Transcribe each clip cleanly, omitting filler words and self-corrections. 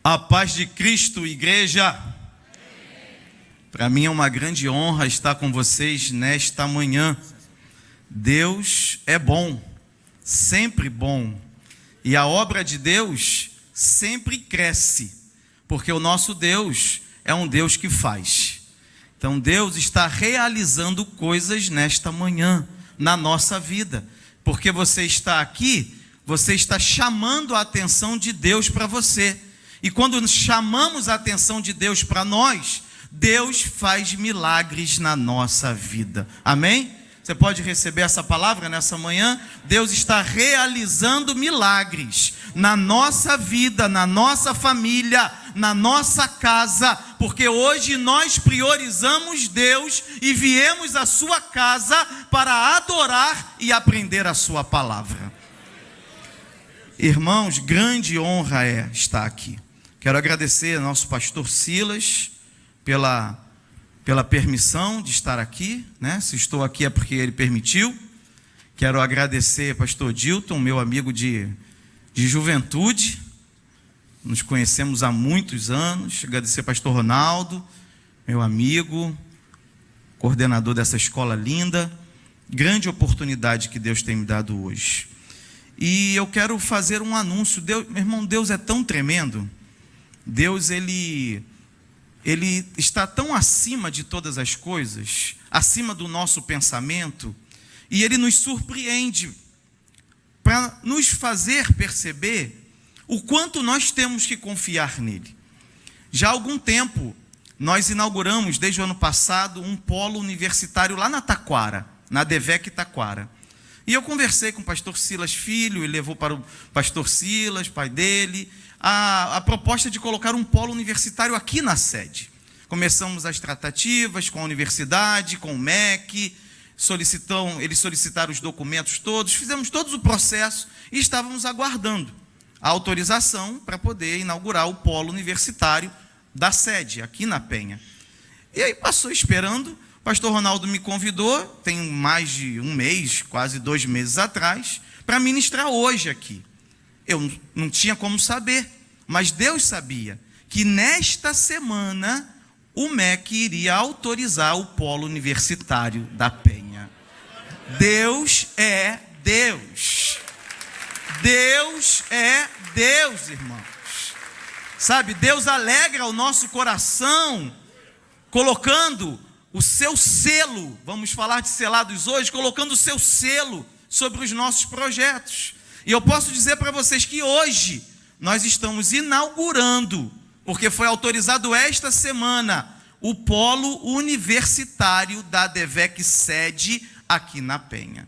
A paz de Cristo, igreja. Para mim é uma grande honra estar com vocês nesta manhã. Deus é bom, sempre bom. E a obra de Deus sempre cresce, porque o nosso Deus é um Deus que faz. Então Deus está realizando coisas nesta manhã, na nossa vida. Porque você está aqui, você está chamando a atenção de Deus para você. E quando chamamos a atenção de Deus para nós, Deus faz milagres na nossa vida. Amém? Você pode receber essa palavra nessa manhã? Deus está realizando milagres na nossa vida, na nossa família, na nossa casa, porque hoje nós priorizamos Deus e viemos à sua casa para adorar e aprender a sua palavra. Irmãos, grande honra é estar aqui. Quero agradecer ao nosso pastor Silas pela permissão de estar aqui, né? Se estou aqui é porque ele permitiu. Quero agradecer ao pastor Dilton, meu amigo de juventude. Nos conhecemos há muitos anos. Agradecer ao pastor Ronaldo, meu amigo, coordenador dessa escola linda. Grande oportunidade que Deus tem me dado hoje. E eu quero fazer um anúncio. Deus, meu irmão, Deus é tão tremendo. Deus, ele está tão acima de todas as coisas, acima do nosso pensamento, e Ele nos surpreende para nos fazer perceber o quanto nós temos que confiar nele. Já há algum tempo, nós inauguramos, desde o ano passado, um polo universitário lá na Taquara, na DVEC Taquara. E eu conversei com o pastor Silas Filho, ele levou para o pastor Silas, pai dele, a proposta de colocar um polo universitário aqui na sede. Começamos as tratativas com a universidade, com o MEC, eles solicitaram os documentos todos, fizemos todo o processo e estávamos aguardando a autorização para poder inaugurar o polo universitário da sede, aqui na Penha. E aí passou esperando, o pastor Ronaldo me convidou, tem mais de um mês, quase 2 meses atrás, para ministrar hoje aqui. Eu não tinha como saber, mas Deus sabia que nesta semana o MEC iria autorizar o polo universitário da Penha. Deus é Deus. Deus é Deus, irmãos. Sabe, Deus alegra o nosso coração, colocando o seu selo, vamos falar de selados hoje, colocando o seu selo sobre os nossos projetos. E eu posso dizer para vocês que hoje nós estamos inaugurando, porque foi autorizado esta semana, o polo universitário da DVEC sede aqui na Penha,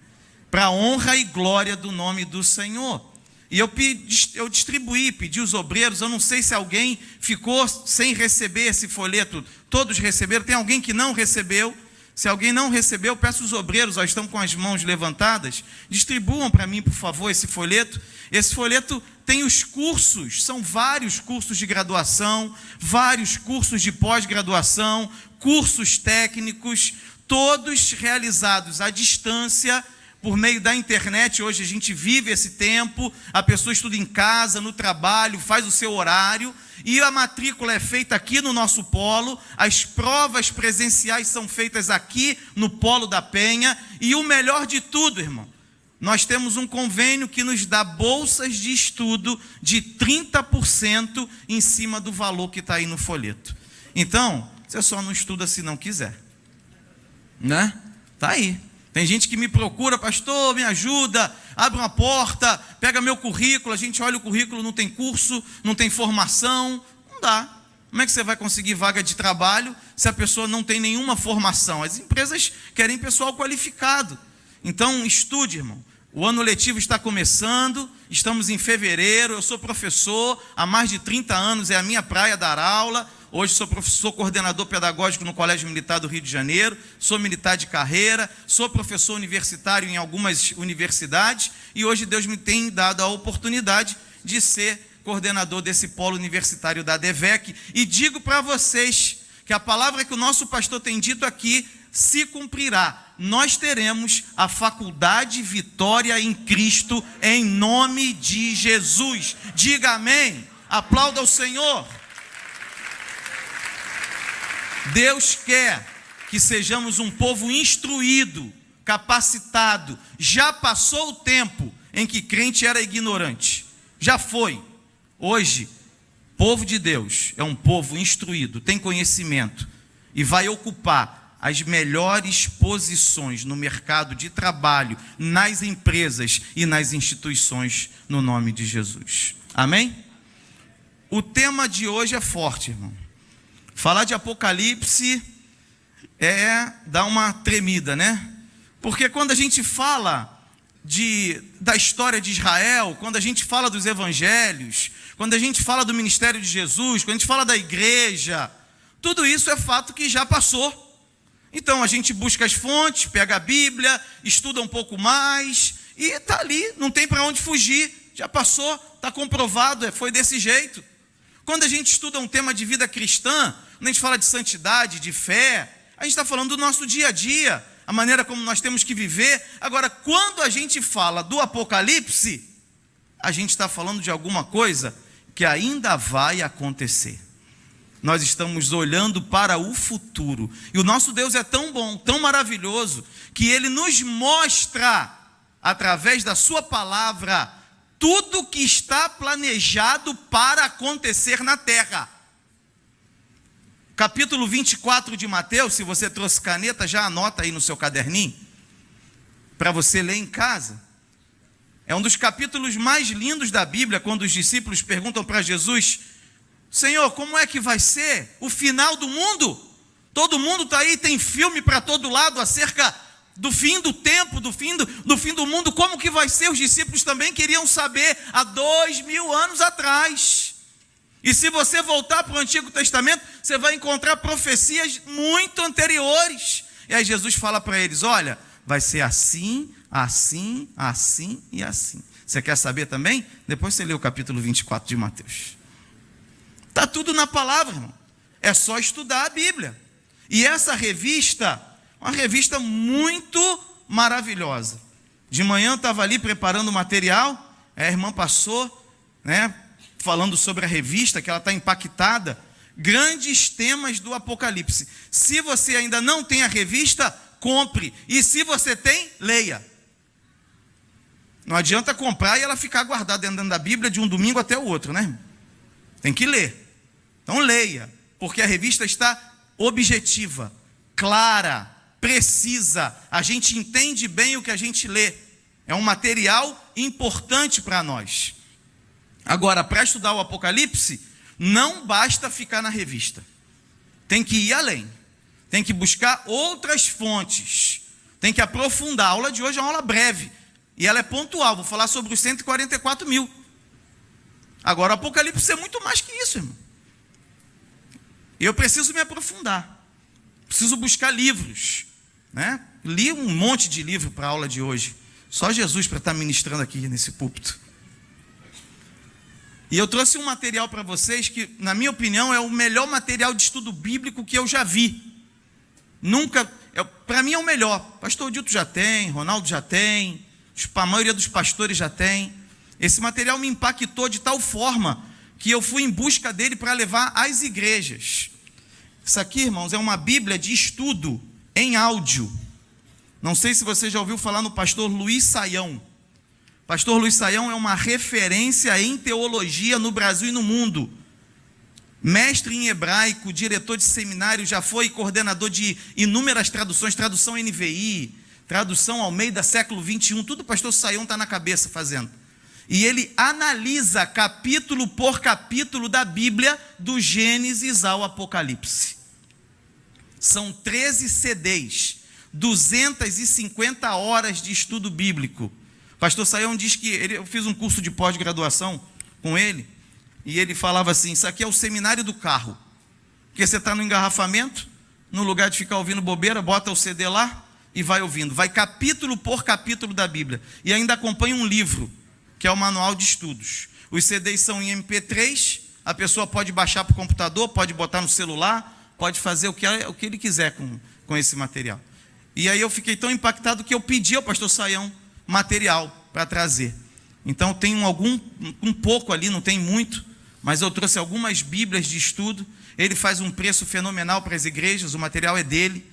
para honra e glória do nome do Senhor. E eu pedi os obreiros, eu não sei se alguém ficou sem receber esse folheto, todos receberam, tem alguém que não recebeu? Se alguém não recebeu, peço os obreiros, ó, estão com as mãos levantadas, distribuam para mim, por favor, esse folheto. Esse folheto tem os cursos, são vários cursos de graduação, vários cursos de pós-graduação, cursos técnicos, todos realizados à distância, por meio da internet. Hoje a gente vive esse tempo, a pessoa estuda em casa, no trabalho, faz o seu horário, e a matrícula é feita aqui no nosso polo, as provas presenciais são feitas aqui no polo da Penha, e o melhor de tudo, irmão, nós temos um convênio que nos dá bolsas de estudo de 30% em cima do valor que está aí no folheto. Então, você só não estuda se não quiser, né? Está aí. Tem gente que me procura, pastor, me ajuda, abre uma porta, pega meu currículo, a gente olha o currículo, não tem curso, não tem formação, não dá. Como é que você vai conseguir vaga de trabalho se a pessoa não tem nenhuma formação? As empresas querem pessoal qualificado. Então, estude, irmão. O ano letivo está começando, estamos em fevereiro, eu sou professor, há mais de 30 anos é a minha praia dar aula. Hoje sou professor coordenador pedagógico no Colégio Militar do Rio de Janeiro, sou militar de carreira, sou professor universitário em algumas universidades e hoje Deus me tem dado a oportunidade de ser coordenador desse polo universitário da DVEC. E digo para vocês que a palavra que o nosso pastor tem dito aqui se cumprirá. Nós teremos a faculdade Vitória em Cristo em nome de Jesus. Diga amém. Aplauda o Senhor. Deus quer que sejamos um povo instruído, capacitado. Já passou o tempo em que crente era ignorante. Já foi. Hoje, povo de Deus é um povo instruído, tem conhecimento e vai ocupar as melhores posições no mercado de trabalho, nas empresas e nas instituições, no nome de Jesus. Amém? O tema de hoje é forte, irmão. Falar de Apocalipse dá uma tremida, né? Porque quando a gente fala da história de Israel, quando a gente fala dos evangelhos, quando a gente fala do ministério de Jesus, quando a gente fala da igreja, tudo isso é fato que já passou. Então a gente busca as fontes, pega a Bíblia, estuda um pouco mais e está ali, não tem para onde fugir, já passou, está comprovado, foi desse jeito. Quando a gente estuda um tema de vida cristã, quando a gente fala de santidade, de fé, a gente está falando do nosso dia a dia, a maneira como nós temos que viver. Agora, quando a gente fala do Apocalipse, a gente está falando de alguma coisa que ainda vai acontecer. Nós estamos olhando para o futuro. E o nosso Deus é tão bom, tão maravilhoso, que Ele nos mostra, através da sua palavra, tudo que está planejado para acontecer na terra. Capítulo 24 de Mateus, se você trouxe caneta, já anota aí no seu caderninho, para você ler em casa. É um dos capítulos mais lindos da Bíblia, quando os discípulos perguntam para Jesus: Senhor, como é que vai ser o final do mundo? Todo mundo está aí, tem filme para todo lado acerca do fim do tempo, do fim do mundo. Como que vai ser? Os discípulos também queriam saber há 2000 anos atrás. E se você voltar para o Antigo Testamento, você vai encontrar profecias muito anteriores. E aí Jesus fala para eles: olha, vai ser assim, assim, assim e assim. Você quer saber também? Depois você lê o capítulo 24 de Mateus. Está tudo na palavra, irmão. É só estudar a Bíblia. E essa revista, uma revista muito maravilhosa. De manhã eu estava ali preparando o material, a irmã passou, né, falando sobre a revista, que ela está impactada. Grandes temas do Apocalipse. Se você ainda não tem a revista, compre. E se você tem, leia. Não adianta comprar e ela ficar guardada dentro da Bíblia de um domingo até o outro, né? Tem que ler. Então leia, porque a revista está objetiva, clara, precisa. A gente entende bem o que a gente lê. É um material importante para nós. Agora, para estudar o Apocalipse, não basta ficar na revista. Tem que ir além. Tem que buscar outras fontes. Tem que aprofundar. A aula de hoje é uma aula breve. E ela é pontual. Vou falar sobre os 144 mil. Agora, o Apocalipse é muito mais que isso, irmão. Eu preciso me aprofundar. Preciso buscar livros, né? Li um monte de livro para a aula de hoje. Só Jesus para estar ministrando aqui nesse púlpito. E eu trouxe um material para vocês que, na minha opinião, é o melhor material de estudo bíblico que eu já vi. Para mim é o melhor. Pastor Dito já tem, Ronaldo já tem, a maioria dos pastores já tem. Esse material me impactou de tal forma que eu fui em busca dele para levar às igrejas. Isso aqui, irmãos, é uma Bíblia de estudo em áudio. Não sei se você já ouviu falar no pastor Luiz Saião. Pastor Luiz Saião é uma referência em teologia no Brasil e no mundo. Mestre em hebraico, diretor de seminário, já foi coordenador de inúmeras traduções, tradução NVI, tradução Almeida século 21, tudo o pastor Saião está na cabeça fazendo. E ele analisa capítulo por capítulo da Bíblia, do Gênesis ao Apocalipse. São 13 CDs, 250 horas de estudo bíblico. Pastor Saião diz que eu fiz um curso de pós-graduação com ele, e ele falava assim: isso aqui é o seminário do carro. Porque você está no engarrafamento, no lugar de ficar ouvindo bobeira, bota o CD lá e vai ouvindo. Vai capítulo por capítulo da Bíblia. E ainda acompanha um livro, que é o manual de estudos. Os CDs são em MP3, a pessoa pode baixar para o computador, pode botar no celular, pode fazer o que ele quiser com esse material. E aí eu fiquei tão impactado que eu pedi ao pastor Saião material para trazer. Então tem um pouco ali, não tem muito, mas eu trouxe algumas Bíblias de estudo. Ele faz um preço fenomenal para as igrejas, o material é dele,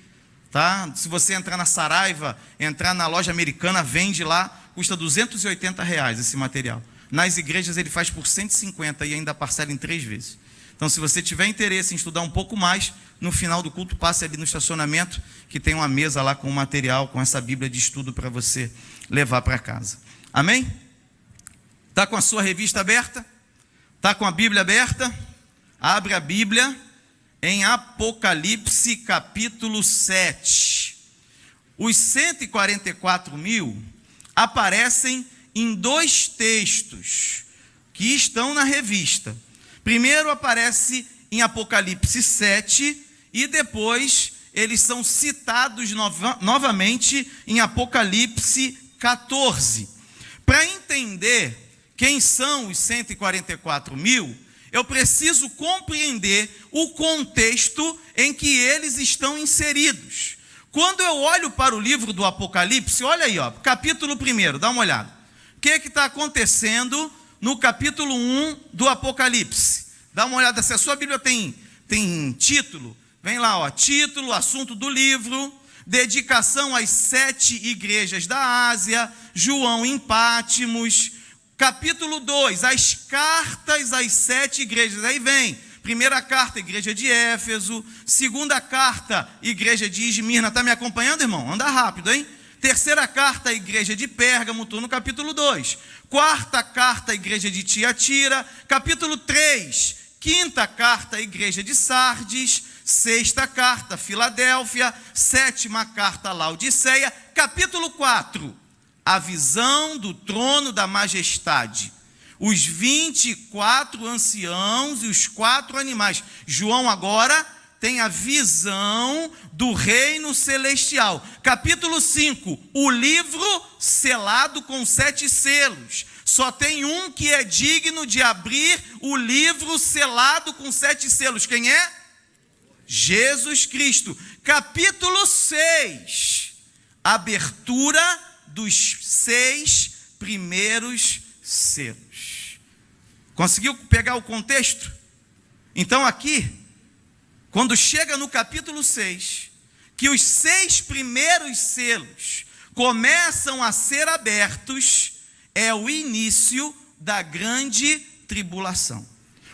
tá? Se você entrar na Saraiva, entrar na loja americana, vende lá, custa R$280 esse material. Nas igrejas ele faz por 150 e ainda parcela em 3 vezes. Então, se você tiver interesse em estudar um pouco mais, no final do culto, passe ali no estacionamento, que tem uma mesa lá com o material, com essa Bíblia de estudo para você levar para casa. Amém? Está com a sua revista aberta? Está com a Bíblia aberta? Abre a Bíblia em Apocalipse capítulo 7. Os 144.000 aparecem em 2 textos que estão na revista. Primeiro aparece em Apocalipse 7 e depois eles são citados novamente em Apocalipse 14. Para entender quem são os 144.000, eu preciso compreender o contexto em que eles estão inseridos. Quando eu olho para o livro do Apocalipse, olha aí, ó, capítulo 1, dá uma olhada. O que está acontecendo no capítulo 1 do Apocalipse? Dá uma olhada, se a sua Bíblia tem título, vem lá, ó, título, assunto do livro, dedicação às 7 igrejas da Ásia, João em Pátimos. Capítulo 2, as cartas às 7 igrejas. Aí vem, primeira carta, igreja de Éfeso. Segunda carta, igreja de Esmirna. Está me acompanhando, irmão? Anda rápido, hein? Terceira carta, igreja de Pérgamo, estou no capítulo 2. Quarta carta, igreja de Tiatira. Capítulo 3, quinta carta, igreja de Sardes. Sexta carta, Filadélfia. Sétima carta, Laodiceia. Capítulo 4, a visão do trono da majestade, os 24 anciãos e os 4 animais. João agora tem a visão do reino celestial. Capítulo 5, o livro selado com 7 selos. Só tem um que é digno de abrir o livro selado com 7 selos. Quem é? Jesus Cristo. Capítulo 6, abertura dos 6 primeiros selos. Conseguiu pegar o contexto? Então aqui, quando chega no capítulo 6, que os 6 primeiros selos começam a ser abertos, é o início da grande tribulação.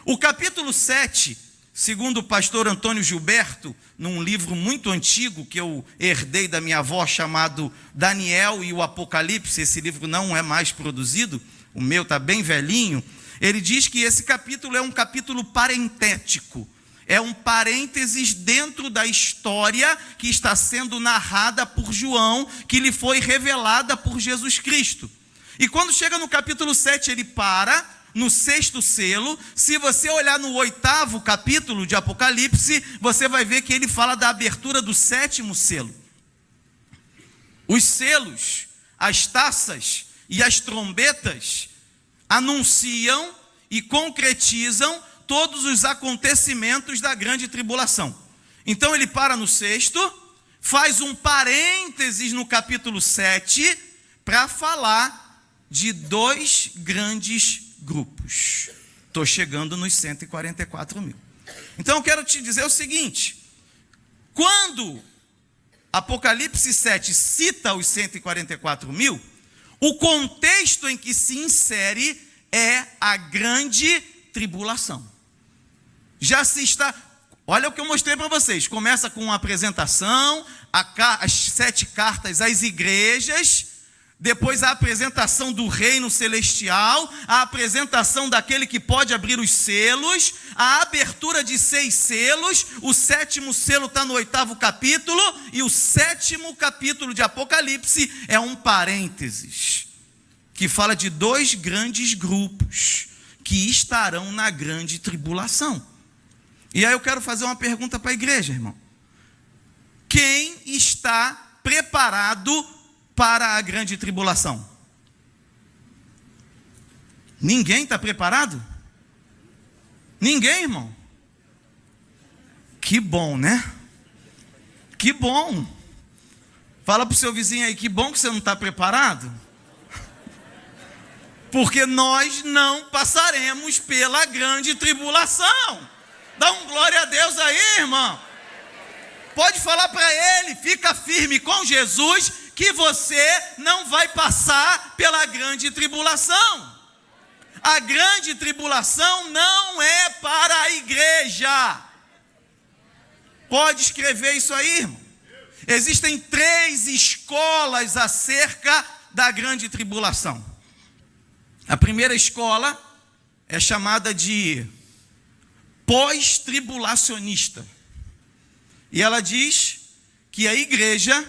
O capítulo 7, segundo o pastor Antônio Gilberto, num livro muito antigo que eu herdei da minha avó, chamado Daniel e o Apocalipse, esse livro não é mais produzido, o meu está bem velhinho, ele diz que esse capítulo é um capítulo parentético, é um parênteses dentro da história que está sendo narrada por João, que lhe foi revelada por Jesus Cristo. E quando chega no capítulo 7, ele para no 6º selo. Se você olhar no 8º capítulo de Apocalipse, você vai ver que ele fala da abertura do 7º selo. Os selos, as taças e as trombetas anunciam e concretizam todos os acontecimentos da grande tribulação. Então ele para no 6º, faz um parênteses no capítulo 7 para falar de 2 grandes grupos. Estou chegando nos 144.000. Então eu quero te dizer o seguinte: quando Apocalipse 7 cita os 144.000, o contexto em que se insere é a grande tribulação. Já se está... Olha o que eu mostrei para vocês. Começa com uma apresentação, as 7 cartas às igrejas, depois a apresentação do reino celestial, a apresentação daquele que pode abrir os selos, a abertura de 6 selos, o 7º selo está no 8º capítulo, e o 7º capítulo de Apocalipse é um parênteses, que fala de 2 grandes grupos, que estarão na grande tribulação. E aí eu quero fazer uma pergunta para a igreja, irmão. Quem está preparado para a grande tribulação? Ninguém está preparado? Ninguém, irmão? Que bom, né? Que bom. Fala para o seu vizinho aí, que bom que você não está preparado. Porque nós não passaremos pela grande tribulação. Dá um glória a Deus aí, irmão. Pode falar para ele, fica firme com Jesus, que você não vai passar pela grande tribulação. A grande tribulação não é para a igreja. Pode escrever isso aí, irmão. Existem 3 escolas acerca da grande tribulação. A primeira escola é chamada de pós-tribulacionista. E ela diz que a igreja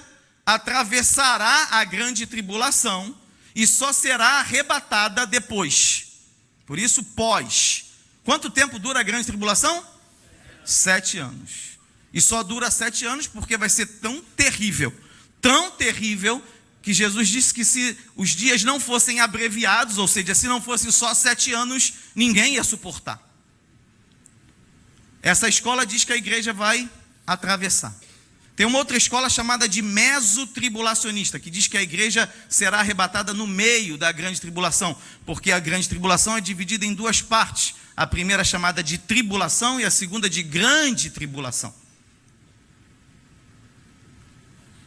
atravessará a grande tribulação e só será arrebatada depois. Por isso, pós. Quanto tempo dura a grande tribulação? 7 anos. E só dura 7 anos porque vai ser tão terrível, que Jesus disse que se os dias não fossem abreviados, ou seja, se não fosse só 7 anos, ninguém ia suportar. Essa escola diz que a igreja vai atravessar. Tem uma outra escola chamada de mesotribulacionista, que diz que a igreja será arrebatada no meio da grande tribulação, porque a grande tribulação é dividida em 2 partes. A primeira chamada de tribulação e a segunda de grande tribulação.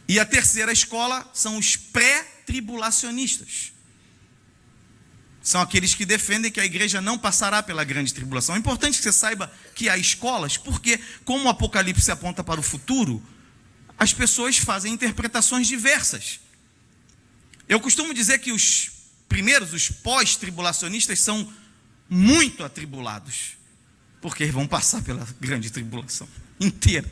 E a terceira escola são os pré-tribulacionistas. São aqueles que defendem que a igreja não passará pela grande tribulação. É importante que você saiba que há escolas, porque como o Apocalipse aponta para o futuro, as pessoas fazem interpretações diversas. Eu costumo dizer que os pós-tribulacionistas são muito atribulados, porque vão passar pela grande tribulação inteira.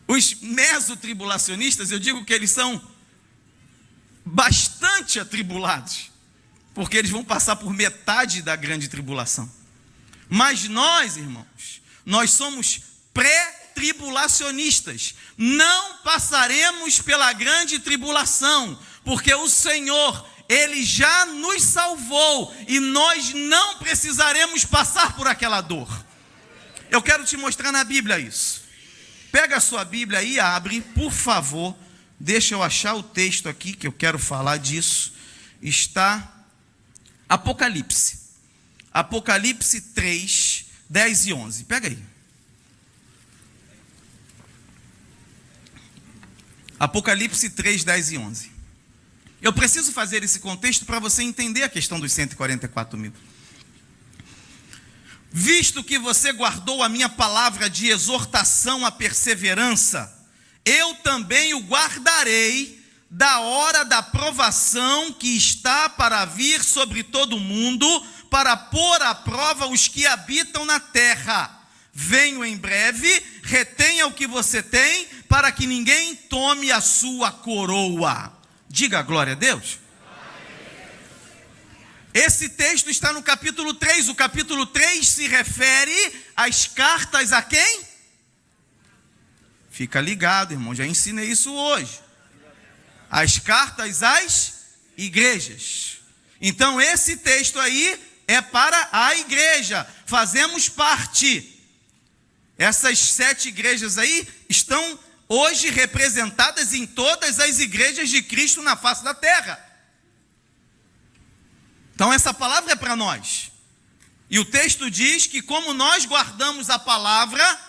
Os mesotribulacionistas, eu digo que eles são bastante atribulados, porque eles vão passar por metade da grande tribulação. Mas nós, irmãos, nós somos pré-tribulacionistas. Não passaremos pela grande tribulação, porque o Senhor, Ele já nos salvou e nós não precisaremos passar por aquela dor. Eu quero te mostrar na Bíblia isso. Pega a sua Bíblia aí e abre, por favor. Deixa eu achar o texto aqui que eu quero falar disso. Está Apocalipse. Apocalipse 3, 10 e 11. Pega aí. Apocalipse 3, 10 e 11. Eu preciso fazer esse contexto para você entender a questão dos 144 mil. Visto que você guardou a minha palavra de exortação à perseverança, eu também o guardarei da hora da provação que está para vir sobre todo o mundo, para pôr à prova os que habitam na terra. Venho em breve, retenha o que você tem, para que ninguém tome a sua coroa. Diga glória a Deus. Esse texto está no capítulo 3. O capítulo 3 se refere às cartas a quem? Fica ligado, irmão, já ensinei isso hoje. As cartas às igrejas. Então esse texto aí é para a igreja. Fazemos parte. Essas 7 igrejas aí estão hoje representadas em todas as igrejas de Cristo na face da terra. Então essa palavra é para nós. E o texto diz que como nós guardamos a palavra,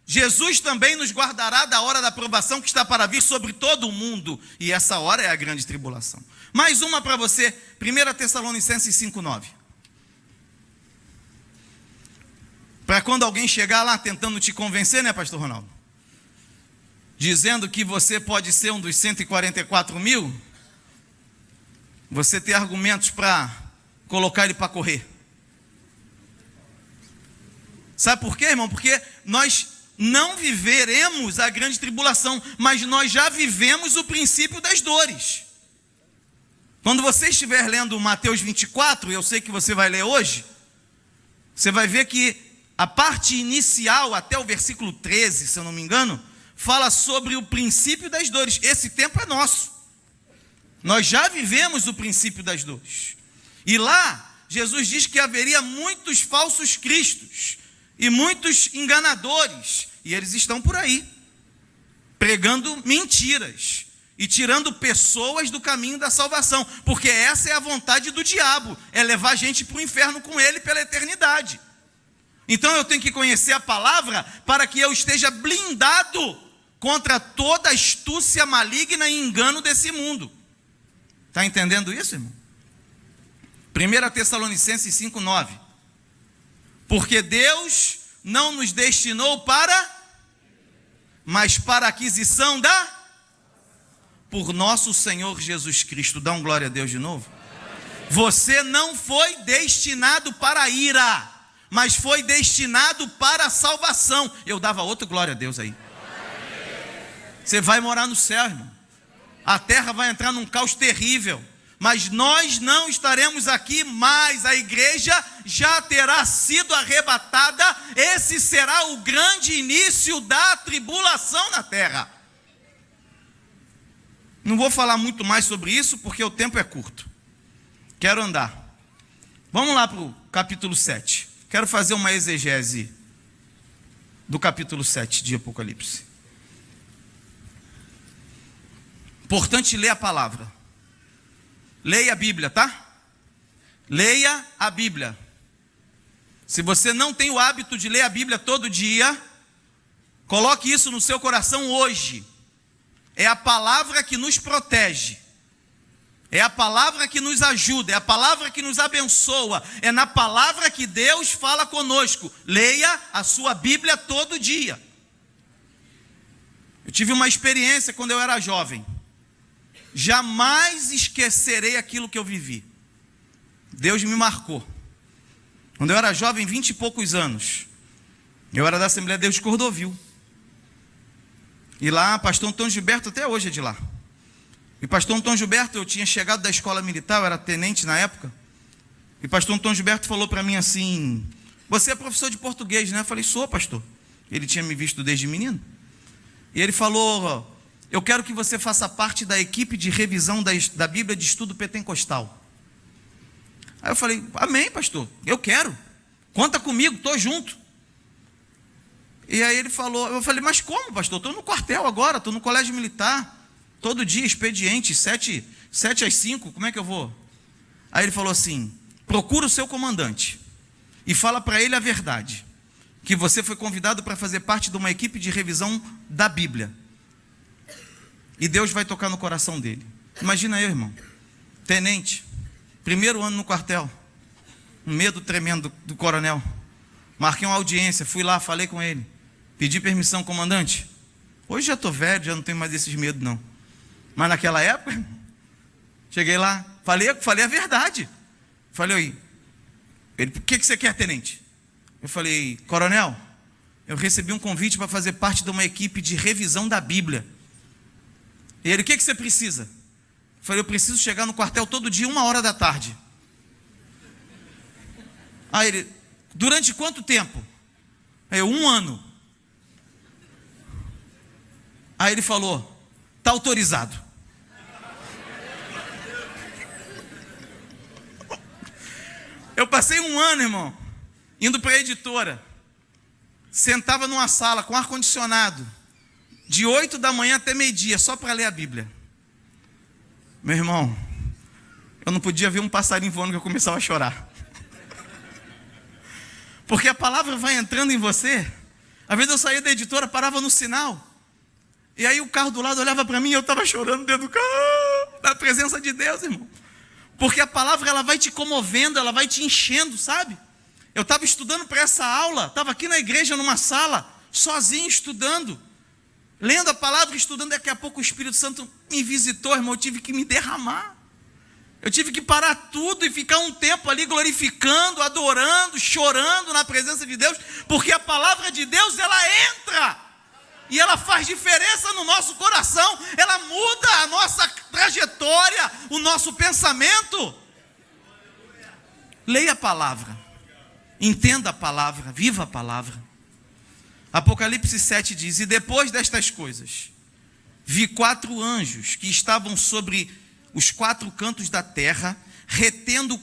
Jesus também nos guardará da hora da provação que está para vir sobre todo o mundo. E essa hora é a grande tribulação. Mais uma para você, 1 Tessalonicenses 5:9. Para quando alguém chegar lá tentando te convencer, né, pastor Ronaldo? Dizendo que você pode ser um dos 144 mil, você ter argumentos para colocar ele para correr. Sabe por quê, irmão? Porque nós não viveremos a grande tribulação, mas nós já vivemos o princípio das dores. Quando você estiver lendo Mateus 24, eu sei que você vai ler hoje, você vai ver que a parte inicial, até o versículo 13, se eu não me engano, fala sobre o princípio das dores. Esse tempo é nosso. Nós já vivemos o princípio das dores. E lá, Jesus diz que haveria muitos falsos cristos e muitos enganadores. E eles estão por aí, pregando mentiras. e tirando pessoas do caminho da salvação, porque essa é a vontade do diabo, é levar a gente para o inferno com ele pela eternidade. Então eu tenho que conhecer a palavra para que eu esteja blindado contra toda astúcia maligna e engano desse mundo. Está entendendo isso, irmão? 1 Tessalonicenses 5:9. Porque Deus não nos destinou mas para a aquisição por nosso Senhor Jesus Cristo. Dá um glória a Deus de novo. Você não foi destinado para a ira, mas foi destinado para a salvação. Eu dava outro glória a Deus aí. Você vai morar no céu, irmão. A terra vai entrar num caos terrível, mas nós não estaremos aqui mais. A igreja já terá sido arrebatada. Esse será o grande início da tribulação na terra. Não vou falar muito mais sobre isso, porque o tempo é curto. Quero andar. Vamos lá para o capítulo 7. Quero fazer uma exegese do capítulo 7 de Apocalipse. Importante ler a palavra. Leia a Bíblia, tá? Leia a Bíblia. Se você não tem o hábito de ler a Bíblia todo dia, coloque isso no seu coração hoje. É a palavra que nos protege. É a palavra que nos ajuda, é a palavra que nos abençoa, é na palavra que Deus fala conosco. Leia a sua Bíblia todo dia. Eu tive uma experiência quando eu era jovem. Jamais esquecerei aquilo que eu vivi. Deus me marcou. Quando eu era jovem, 20 e poucos anos, eu era da Assembleia de Deus de Cordovil. E lá, pastor Antônio Gilberto, até hoje é de lá. E pastor Antônio Gilberto, eu tinha chegado da escola militar, eu era tenente na época. E pastor Antônio Gilberto falou para mim assim: você é professor de português, né? Eu falei: sou, pastor. Ele tinha me visto desde menino. E ele falou: eu quero que você faça parte da equipe de revisão da Bíblia de Estudo Pentecostal. Aí eu falei: amém, pastor, eu quero. Conta comigo, estou junto. E aí ele falou, eu falei: mas como, pastor? Estou no quartel agora, estou no colégio militar. Todo dia, expediente, 7 às 5, como é que eu vou? Aí ele falou assim: procura o seu comandante e fala para ele a verdade, que você foi convidado para fazer parte de uma equipe de revisão da Bíblia. E Deus vai tocar no coração dele. Imagina eu, irmão, tenente, primeiro ano no quartel, um medo tremendo do coronel. Marquei uma audiência, fui lá, falei com ele, pedi permissão, comandante. Hoje já estou velho, já não tenho mais esses medos não. Mas naquela época, cheguei lá, falei a verdade. Falei: ele: o que você quer, tenente? Eu falei: coronel, eu recebi um convite para fazer parte de uma equipe de revisão da Bíblia. E ele: o que você precisa? Eu falei: eu preciso chegar no quartel todo dia, 1h da tarde. Aí ele: durante quanto tempo? Aí eu: 1 ano. Aí ele falou: está autorizado. Eu passei 1 ano, irmão, indo para a editora. Sentava numa sala com ar-condicionado, de 8 da manhã até meio-dia, só para ler a Bíblia. Meu irmão, eu não podia ver um passarinho voando que eu começava a chorar. Porque a palavra vai entrando em você. Às vezes eu saía da editora, parava no sinal. E aí o carro do lado olhava para mim e eu estava chorando dentro do carro, na presença de Deus, irmão. Porque a palavra, ela vai te comovendo, ela vai te enchendo, sabe? Eu estava estudando para essa aula, estava aqui na igreja, numa sala, sozinho estudando, lendo a palavra, estudando. Daqui a pouco o Espírito Santo me visitou, irmão, eu tive que me derramar. Eu tive que parar tudo e ficar um tempo ali glorificando, adorando, chorando na presença de Deus, porque a palavra de Deus, ela entra. E ela faz diferença no nosso coração. Ela muda a nossa trajetória, o nosso pensamento. Leia a palavra. Entenda a palavra. Viva a palavra. Apocalipse 7 diz: e depois destas coisas, vi 4 anjos que estavam sobre os 4 cantos da terra, retendo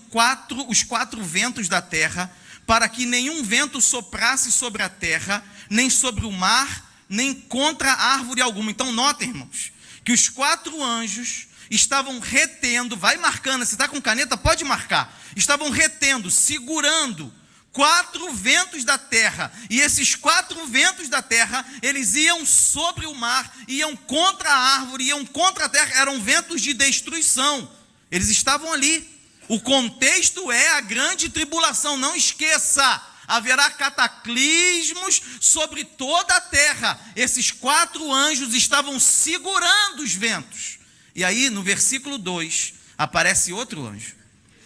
os 4 ventos da terra, para que nenhum vento soprasse sobre a terra, nem sobre o mar, nem contra árvore alguma. Então notem, irmãos, que os 4 anjos estavam retendo, vai marcando, se está com caneta, pode marcar, estavam retendo, segurando 4 ventos da terra, e esses 4 ventos da terra, eles iam sobre o mar, iam contra a árvore, iam contra a terra, eram ventos de destruição, eles estavam ali. O contexto é a grande tribulação, não esqueça, haverá cataclismos sobre toda a terra. Esses 4 anjos estavam segurando os ventos. E aí, no versículo 2, aparece outro anjo.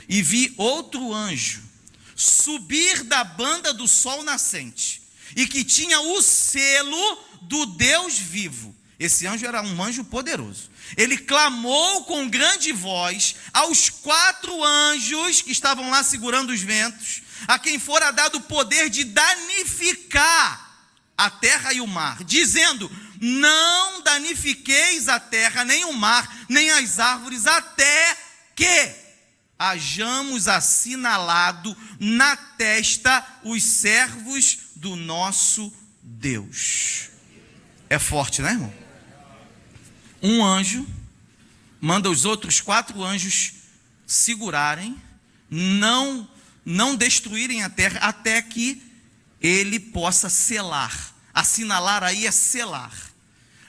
E vi outro anjo subir da banda do sol nascente, e que tinha o selo do Deus vivo. Esse anjo era um anjo poderoso. Ele clamou com grande voz aos 4 anjos que estavam lá segurando os ventos, a quem fora dado o poder de danificar a terra e o mar, dizendo: não danifiqueis a terra, nem o mar, nem as árvores, até que hajamos assinalado na testa os servos do nosso Deus. É forte, né, irmão? Um anjo manda os outros 4 anjos segurarem, não destruírem a terra, até que ele possa selar. Assinalar aí é selar.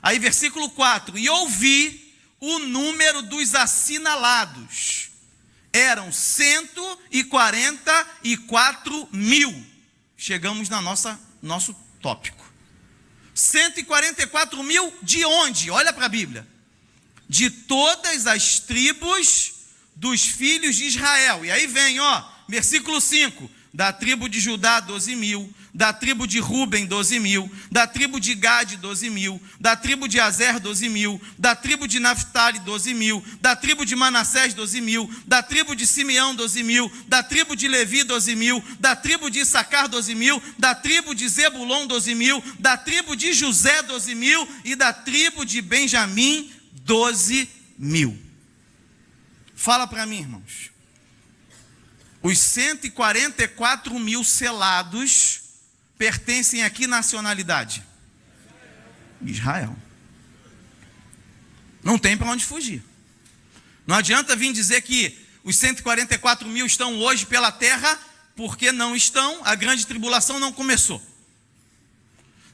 Aí versículo 4, e ouvi o número dos assinalados, eram 144 mil. Chegamos na nosso tópico. 144 mil de onde? Olha para a Bíblia. De todas as tribos dos filhos de Israel. E aí vem, versículo 5. Da tribo de Judá, 12 mil. Da tribo de Ruben, 12 mil. Da tribo de Gade, 12 mil. Da tribo de Azer, 12 mil. Da tribo de Naftali, 12 mil. Da tribo de Manassés, 12 mil. Da tribo de Simeão, 12 mil. Da tribo de Levi, 12 mil. Da tribo de Issacar, 12 mil. Da tribo de Zebulon, 12 mil. Da tribo de José, 12 mil. E da tribo de Benjamim, 12 mil. Fala para mim, irmãos. Os 144 mil selados pertencem a que nacionalidade? Israel. Não tem para onde fugir. Não adianta vir dizer que os 144 mil estão hoje pela terra, porque não estão, a grande tribulação não começou.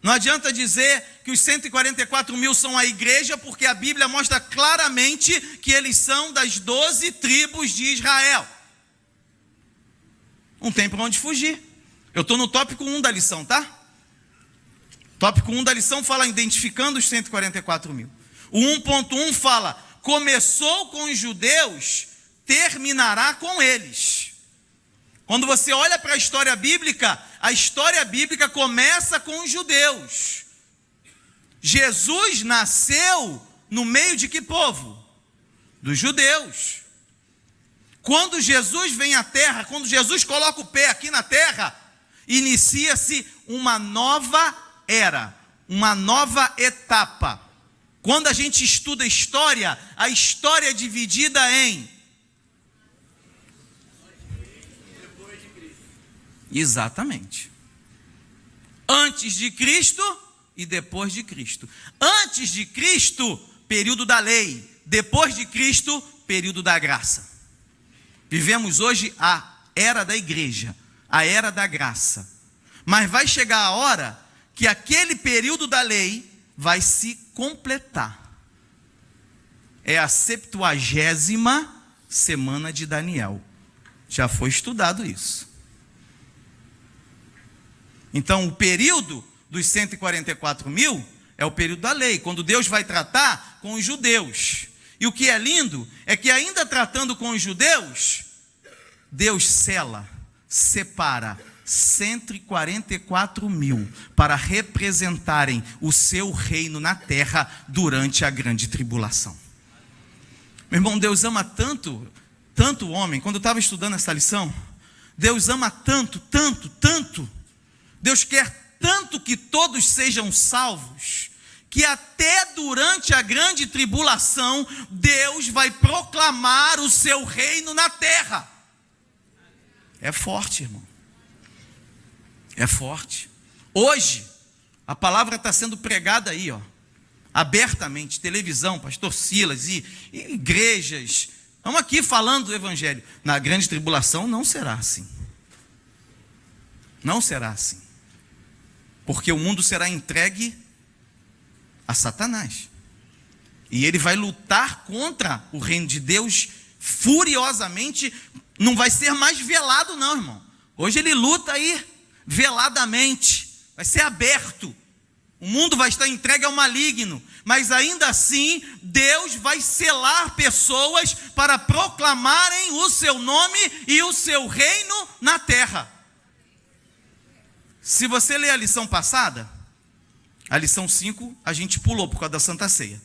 Não adianta dizer que os 144 mil são a igreja, porque a Bíblia mostra claramente que eles são das 12 tribos de Israel. Não tem para onde fugir. Eu estou no tópico 1 da lição, tá? Tópico 1 da lição fala identificando os 144 mil. O 1.1 fala, começou com os judeus, terminará com eles. Quando você olha para a história bíblica começa com os judeus. Jesus nasceu no meio de que povo? Dos judeus. Quando Jesus vem à terra, quando Jesus coloca o pé aqui na terra, inicia-se uma nova era, uma nova etapa. Quando a gente estuda história, a história é dividida em... Exatamente. Antes de Cristo e depois de Cristo. Antes de Cristo, período da lei. Depois de Cristo, período da graça. Vivemos hoje a era da igreja, a era da graça. Mas vai chegar a hora que aquele período da lei vai se completar. É a 70ª semana de Daniel. Já foi estudado isso. Então, o período dos 144 mil é o período da lei, quando Deus vai tratar com os judeus. E o que é lindo é que ainda tratando com os judeus, Deus separa 144 mil para representarem o seu reino na terra durante a grande tribulação. Meu irmão, Deus ama tanto o homem. Quando eu estava estudando essa lição, Deus ama tanto. Deus quer tanto que todos sejam salvos, que até durante a grande tribulação, Deus vai proclamar o seu reino na terra. É forte, irmão. É forte. Hoje, a palavra está sendo pregada aí, abertamente, televisão, pastor Silas e igrejas, estamos aqui falando do evangelho. Na grande tribulação não será assim. Não será assim. Porque o mundo será entregue a Satanás. E ele vai lutar contra o reino de Deus furiosamente. Não vai ser mais velado não, irmão. Hoje ele luta aí veladamente. Vai ser aberto. O mundo vai estar entregue ao maligno. Mas ainda assim, Deus vai selar pessoas para proclamarem o seu nome e o seu reino na terra. Se você ler a lição passada, a lição 5, a gente pulou por causa da Santa Ceia.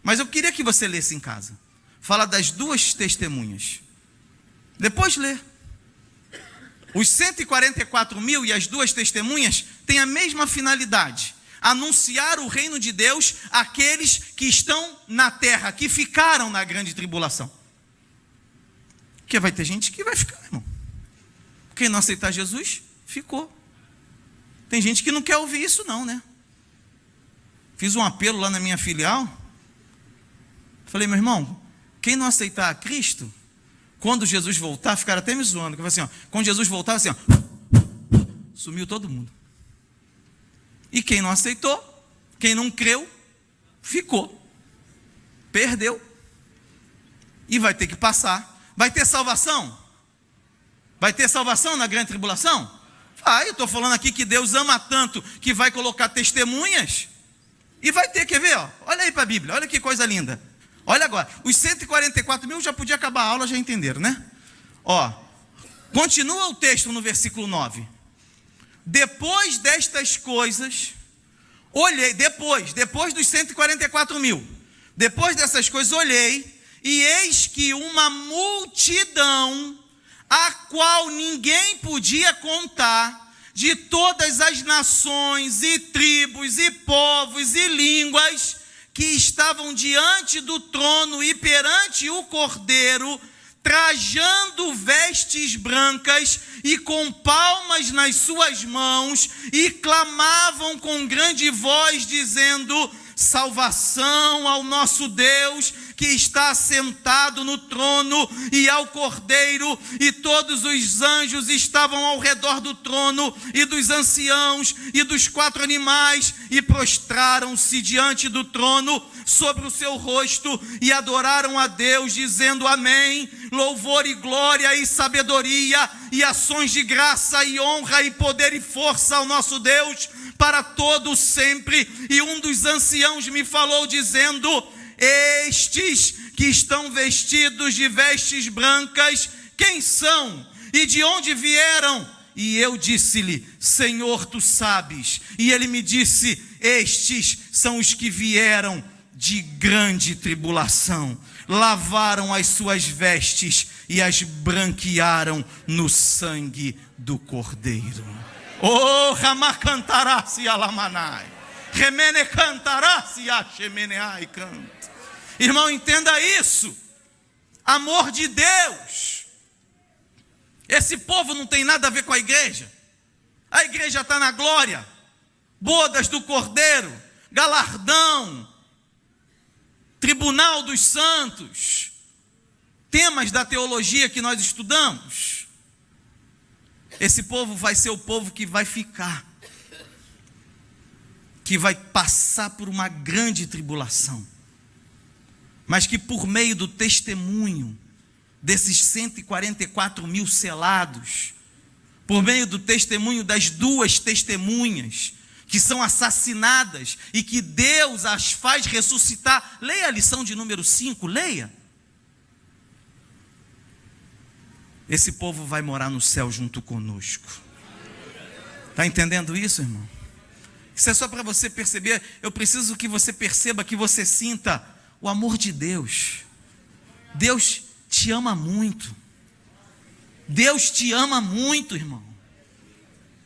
Mas eu queria que você lesse em casa. Fala das duas testemunhas. Depois lê. Os 144 mil e as duas testemunhas têm a mesma finalidade. Anunciar o reino de Deus àqueles que estão na terra, que ficaram na grande tribulação. Porque vai ter gente que vai ficar, irmão. Quem não aceitar Jesus, ficou. Tem gente que não quer ouvir isso não, né? Fiz um apelo lá na minha filial. Falei, meu irmão, quem não aceitar a Cristo, quando Jesus voltar, ficaram até me zoando. Assim, ó, quando Jesus voltar, assim, ó, sumiu todo mundo. E quem não aceitou, quem não creu, ficou. Perdeu. E vai ter que passar. Vai ter salvação? Vai ter salvação na grande tribulação? Eu estou falando aqui que Deus ama tanto que vai colocar testemunhas. E vai ter, quer ver? Ó, olha aí para a Bíblia, olha que coisa linda. Olha agora, os 144 mil já podia acabar a aula, já entenderam, né? Ó, continua o texto no versículo 9. Depois destas coisas, olhei, depois dos 144 mil, depois dessas coisas olhei, e eis que uma multidão, a qual ninguém podia contar, de todas as nações e tribos e povos e línguas, que estavam diante do trono e perante o Cordeiro, trajando vestes brancas e com palmas nas suas mãos, e clamavam com grande voz, dizendo: salvação ao nosso Deus, que está assentado no trono, e ao Cordeiro. E todos os anjos estavam ao redor do trono, e dos anciãos, e dos 4 animais, e prostraram-se diante do trono, sobre o seu rosto, e adoraram a Deus, dizendo: amém, louvor e glória e sabedoria, e ações de graça e honra e poder e força ao nosso Deus, para todo sempre. E um dos anciãos me falou, dizendo: estes que estão vestidos de vestes brancas, quem são? E de onde vieram? E eu disse-lhe: Senhor, tu sabes. E ele me disse: estes são os que vieram de grande tribulação, lavaram as suas vestes e as branquearam no sangue do Cordeiro. Oh, Ramacantarasi alamanai, Remene cantarasi achemeneai canto. Irmão, entenda isso. Amor de Deus. Esse povo não tem nada a ver com a igreja. A igreja está na glória, bodas do Cordeiro, galardão, tribunal dos santos, temas da teologia que nós estudamos. Esse povo vai ser o povo que vai ficar, que vai passar por uma grande tribulação, mas que por meio do testemunho desses 144 mil selados, por meio do testemunho das duas testemunhas que são assassinadas e que Deus as faz ressuscitar. Leia a lição de número 5, leia. Esse povo vai morar no céu junto conosco. Está entendendo isso, irmão? Isso é só para você perceber. Eu preciso que você perceba, que você sinta o amor de Deus. Deus te ama muito. Deus te ama muito, irmão.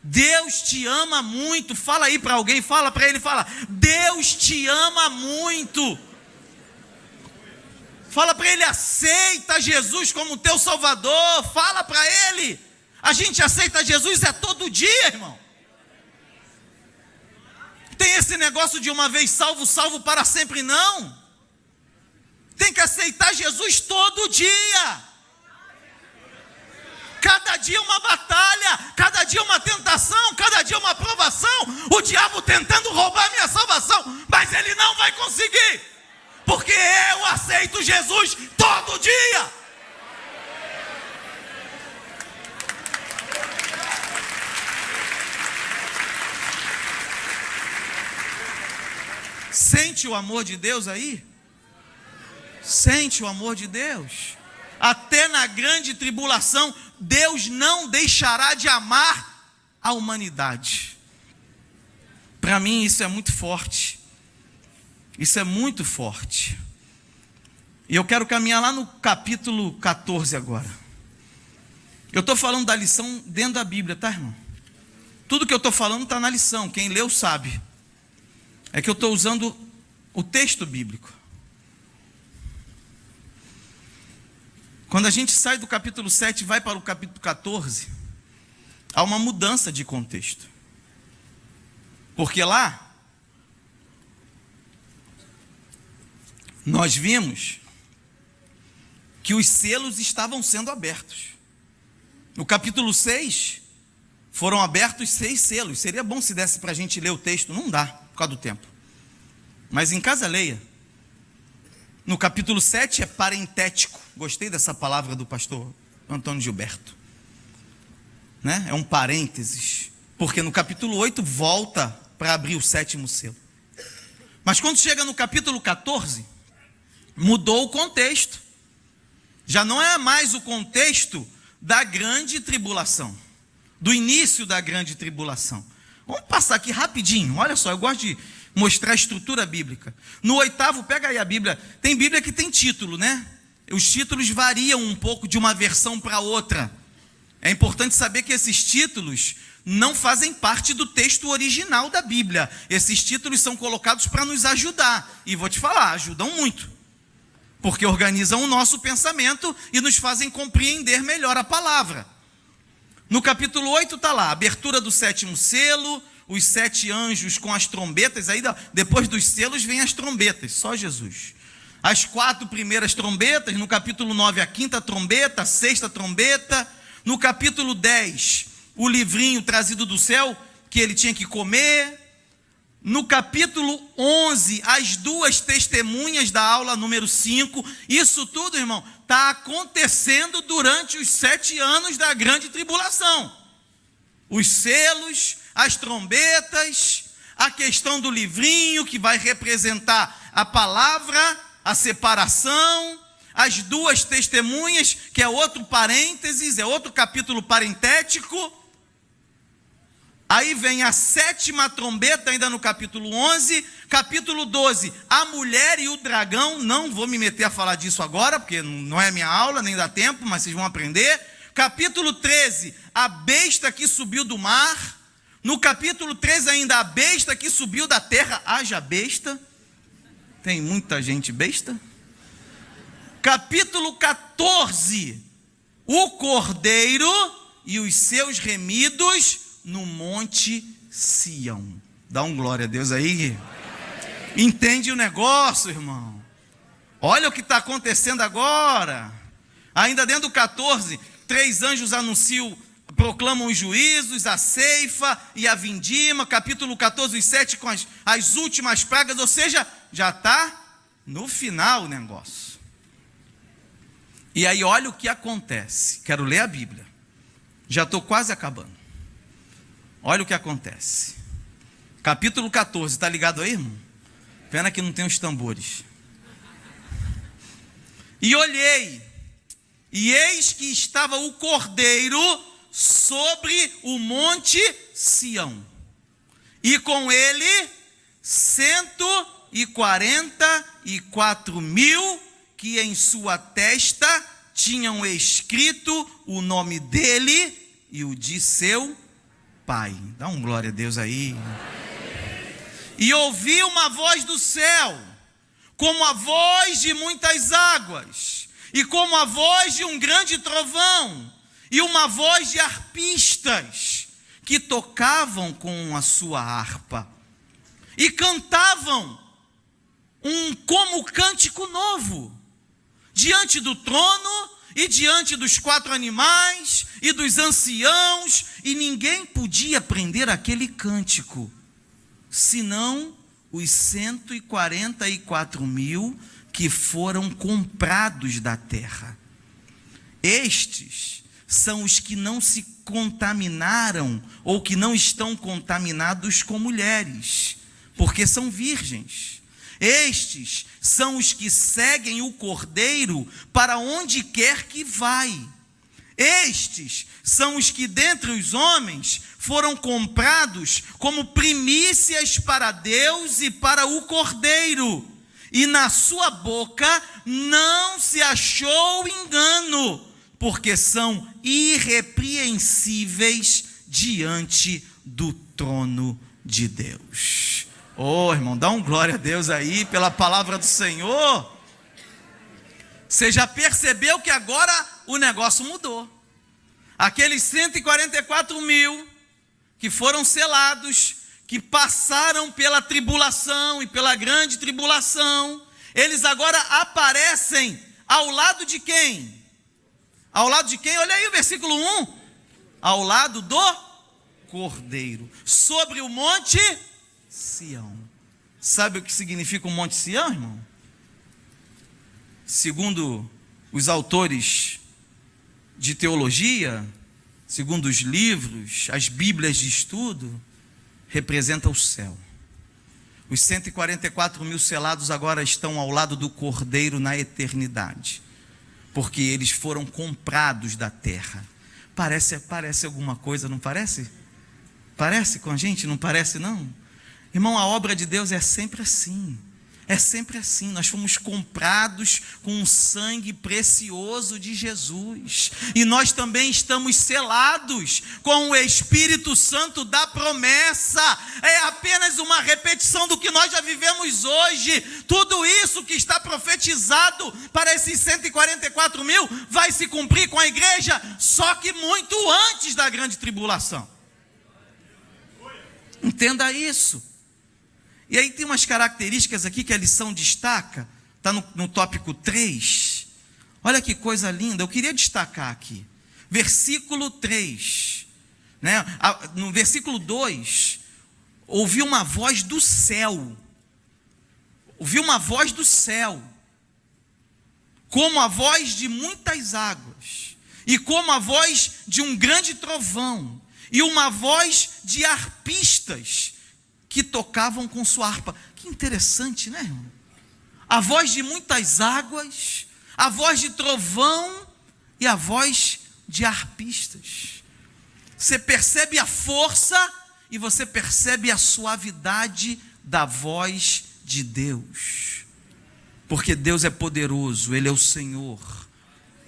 Deus te ama muito. Fala aí para alguém, fala para ele, fala: Deus te ama muito. Fala para ele: aceita Jesus como teu Salvador. Fala para ele. A gente aceita Jesus todo dia, irmão. Tem esse esse negócio de uma vez salvo, salvo para sempre, não. Tem que aceitar Jesus todo dia. Cada dia uma batalha, cada dia uma tentação, cada dia uma provação. O diabo tentando roubar minha salvação, mas ele não vai conseguir, porque eu aceito Jesus todo dia. Sente o amor de Deus aí? Sente o amor de Deus? Até na grande tribulação, Deus não deixará de amar a humanidade. Para mim isso é muito forte. Isso é muito forte. E eu quero caminhar lá no capítulo 14 agora. Eu estou falando da lição dentro da Bíblia, tá, irmão? Tudo que eu estou falando está na lição. Quem leu sabe. É que eu estou usando o texto bíblico. Quando a gente sai do capítulo 7 e vai para o capítulo 14, há uma mudança de contexto. Porque lá, nós vimos que os selos estavam sendo abertos. No capítulo 6, foram abertos 6 selos. Seria bom se desse para a gente ler o texto, não dá, por causa do tempo. Mas em casa leia. No capítulo 7 é parentético. Gostei dessa palavra do pastor Antônio Gilberto. Né? É um parênteses. Porque no capítulo 8 volta para abrir o 7º selo. Mas quando chega no capítulo 14, mudou o contexto. Já não é mais o contexto da grande tribulação. Do início da grande tribulação. Vamos passar aqui rapidinho. Olha só, eu gosto de mostrar a estrutura bíblica. No 8º, pega aí a Bíblia. Tem Bíblia que tem título, né? Os títulos variam um pouco de uma versão para outra. É importante saber que esses títulos não fazem parte do texto original da Bíblia. Esses títulos são colocados para nos ajudar. E vou te falar, ajudam muito. Porque organizam o nosso pensamento e nos fazem compreender melhor a palavra. No capítulo 8 está lá, abertura do 7º selo, os 7 anjos com as trombetas. Aí depois dos selos vem as trombetas, só Jesus. As 4 primeiras trombetas, no capítulo 9 a 5ª trombeta, a 6ª trombeta. No capítulo 10, o livrinho trazido do céu, que ele tinha que comer. No capítulo 11, as 2 testemunhas da aula número 5. Isso tudo, irmão, está acontecendo durante os 7 anos da grande tribulação. Os selos, as trombetas, a questão do livrinho, que vai representar a palavra, a separação, as 2 testemunhas, que é outro parênteses, é outro capítulo parentético. Aí vem a 7ª trombeta, ainda no capítulo 11, capítulo 12, a mulher e o dragão. Não vou me meter a falar disso agora, porque não é minha aula, nem dá tempo, mas vocês vão aprender. Capítulo 13, a besta que subiu do mar. No capítulo 13 ainda, a besta que subiu da terra. Haja besta. Tem muita gente besta. Capítulo 14, o cordeiro e os seus remidos no monte Sião. Dá um glória a Deus aí. Entende o negócio, irmão? Olha o que está acontecendo agora. Ainda dentro do 14, 3 anjos anunciam, proclamam os juízos, a ceifa e a vindima. Capítulo 14, os 7 com as últimas pragas. Ou seja, já está no final o negócio. E aí olha o que acontece. Quero ler a Bíblia. Já estou quase acabando. Olha o que acontece. Capítulo 14, está ligado aí, irmão? Pena que não tem os tambores. E olhei, e eis que estava o cordeiro sobre o monte Sião, e com ele 144.000 que em sua testa tinham escrito o nome dele e o de seu pai. Dá um glória a Deus aí. E ouvi uma voz do céu, como a voz de muitas águas, e como a voz de um grande trovão, e uma voz de harpistas, que tocavam com a sua harpa. e cantavam como cântico novo, diante do trono e diante dos 4 animais e dos anciãos, e ninguém podia aprender aquele cântico, senão os 144.000 que foram comprados da terra. Estes são os que não se contaminaram, ou que não estão contaminados com mulheres, porque são virgens. Estes são os que seguem o Cordeiro para onde quer que vai. Estes são os que dentre os homens foram comprados como primícias para Deus e para o Cordeiro. E na sua boca não se achou engano, porque são irrepreensíveis diante do trono de Deus. Oh, irmão, dá um glória a Deus aí pela palavra do Senhor. Você já percebeu que agora o negócio mudou. Aqueles 144.000 que foram selados, que passaram pela tribulação e pela grande tribulação, eles agora aparecem ao lado de quem? Ao lado de quem? Olha aí o versículo 1. Ao lado do Cordeiro, sobre o monte Sião. Sabe o que significa o monte Sião, irmão? Segundo os autores de teologia, segundo os livros, as bíblias de estudo, representa o céu. Os 144.000 selados agora estão ao lado do Cordeiro na eternidade, porque eles foram comprados da terra. Parece alguma coisa, não parece? Parece com a gente? Não parece não? Irmão, a obra de Deus é sempre assim. É sempre assim, nós fomos comprados com o sangue precioso de Jesus, e nós também estamos selados com o Espírito Santo da promessa. É apenas uma repetição do que nós já vivemos hoje. Tudo isso que está profetizado para esses 144.000 vai se cumprir com a igreja, só que muito antes da grande tribulação. Entenda isso. E aí tem umas características aqui que a lição destaca, está no tópico 3. Olha que coisa linda, eu queria destacar aqui. Versículo 3, né? No versículo 2, ouvi uma voz do céu. Ouvi uma voz do céu, como a voz de muitas águas, e como a voz de um grande trovão, e uma voz de arpistas, que tocavam com sua harpa. Que interessante, né, irmão? A voz de muitas águas, a voz de trovão e a voz de arpistas. Você percebe a força e você percebe a suavidade da voz de Deus. Porque Deus é poderoso, Ele é o Senhor.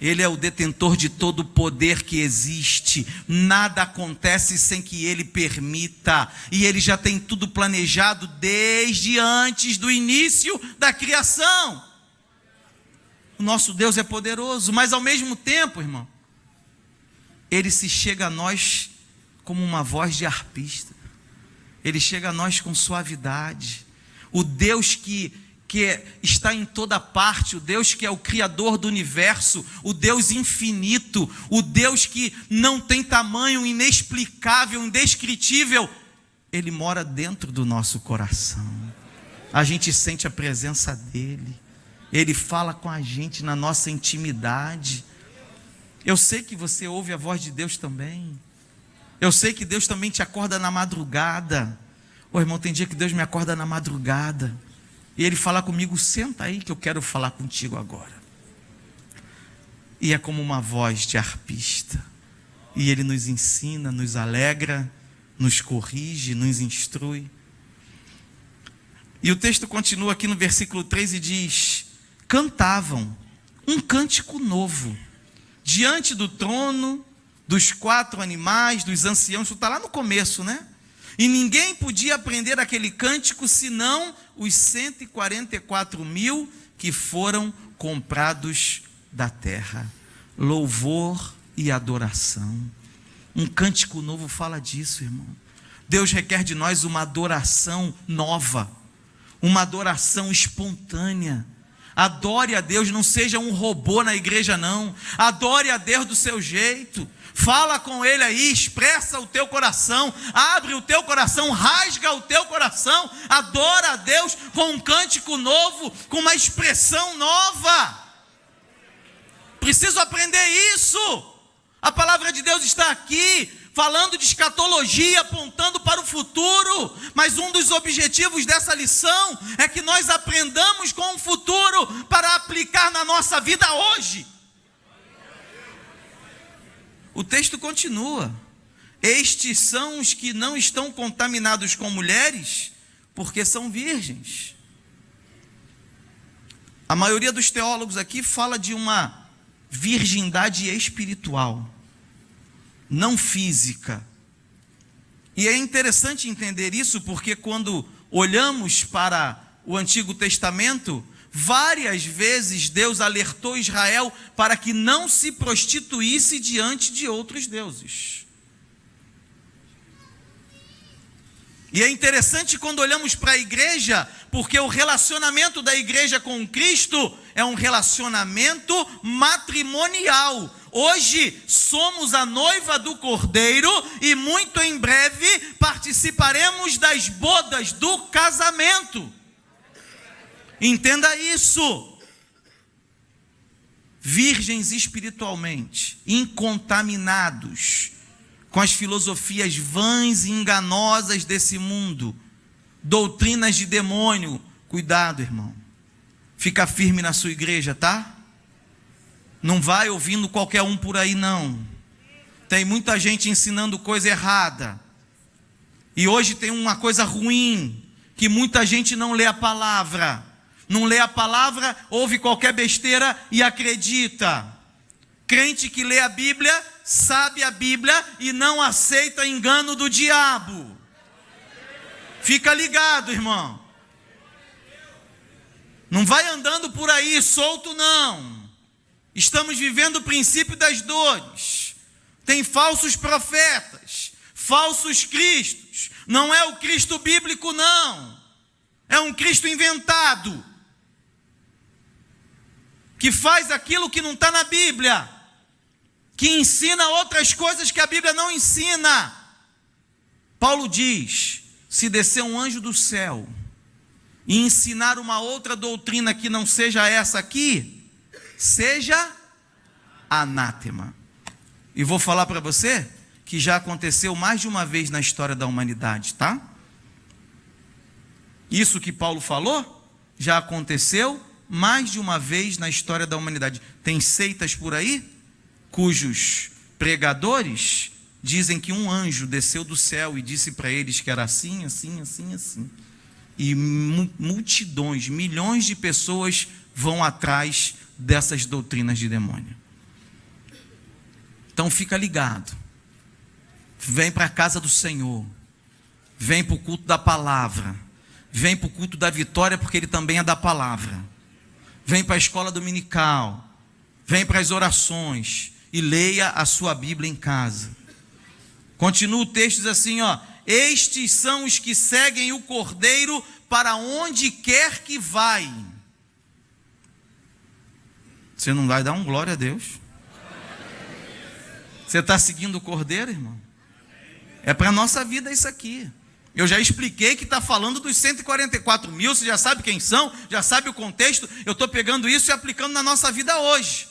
Ele é o detentor de todo o poder que existe. Nada acontece sem que Ele permita. E Ele já tem tudo planejado desde antes do início da criação. O nosso Deus é poderoso, mas ao mesmo tempo, irmão, Ele se chega a nós como uma voz de arpista. Ele chega a nós com suavidade. O Deus que está em toda parte, o Deus que é o Criador do universo, o Deus infinito, o Deus que não tem tamanho, inexplicável, indescritível, Ele mora dentro do nosso coração. A gente sente a presença dEle, Ele fala com a gente na nossa intimidade. Eu sei que você ouve a voz de Deus também. Eu sei que Deus também te acorda na madrugada. Ô irmão, tem dia que Deus me acorda na madrugada e Ele fala comigo: senta aí que eu quero falar contigo agora. E é como uma voz de arpista. E Ele nos ensina, nos alegra, nos corrige, nos instrui. E o texto continua aqui no versículo 3 e diz: cantavam um cântico novo diante do trono, dos 4 animais, dos anciãos. Isso está lá no começo, né? E ninguém podia aprender aquele cântico senão os 144.000 que foram comprados da terra. Louvor e adoração. Um cântico novo fala disso, irmão. Deus requer de nós uma adoração nova, uma adoração espontânea. Adore a Deus, não seja um robô na igreja não. Adore a Deus do seu jeito. Fala com Ele aí, expressa o teu coração, abre o teu coração, rasga o teu coração, adora a Deus com um cântico novo, com uma expressão nova. Preciso aprender isso. A palavra de Deus está aqui, falando de escatologia, apontando para o futuro, mas um dos objetivos dessa lição é que nós aprendamos com o futuro para aplicar na nossa vida hoje. O texto continua: estes são os que não estão contaminados com mulheres, porque são virgens. A maioria dos teólogos aqui fala de uma virgindade espiritual, não física. E é interessante entender isso, porque quando olhamos para o Antigo Testamento, várias vezes Deus alertou Israel para que não se prostituísse diante de outros deuses. E é interessante quando olhamos para a igreja, porque o relacionamento da igreja com Cristo é um relacionamento matrimonial. Hoje somos a noiva do Cordeiro e muito em breve participaremos das bodas do casamento. Entenda isso. Virgens espiritualmente, incontaminados com as filosofias vãs e enganosas desse mundo, doutrinas de demônio. Cuidado, irmão. Fica firme na sua igreja, tá? Não vai ouvindo qualquer um por aí, não. Tem muita gente ensinando coisa errada. E hoje tem uma coisa ruim, que muita gente não lê a palavra. Não lê a palavra, ouve qualquer besteira e acredita. Crente que lê a Bíblia, sabe a Bíblia e não aceita engano do diabo. Fica ligado, irmão. Não vai andando por aí solto, não. Estamos vivendo o princípio das dores. Tem falsos profetas, falsos cristos. Não é o Cristo bíblico, não. É um Cristo inventado, que faz aquilo que não está na Bíblia, que ensina outras coisas que a Bíblia não ensina. Paulo diz: se descer um anjo do céu e ensinar uma outra doutrina que não seja essa aqui, seja anátema. E vou falar para você que já aconteceu mais de uma vez na história da humanidade, tá? Isso que Paulo falou já aconteceu mais de uma vez na história da humanidade. Tem seitas por aí cujos pregadores dizem que um anjo desceu do céu e disse para eles que era assim, assim, assim, assim. E multidões, milhões de pessoas vão atrás dessas doutrinas de demônio. Então fica ligado. Vem para a casa do Senhor. Vem para o culto da palavra. Vem para o culto da vitória, porque ele também é da palavra. Vem para a escola dominical. Vem para as orações. E leia a sua Bíblia em casa. Continua o texto, diz assim, ó: estes são os que seguem o Cordeiro para onde quer que vai. Você não vai dar um glória a Deus? Você está seguindo o Cordeiro, irmão? É para a nossa vida isso aqui. Eu já expliquei que está falando dos 144 mil, você já sabe quem são, já sabe o contexto. Eu estou pegando isso e aplicando na nossa vida hoje.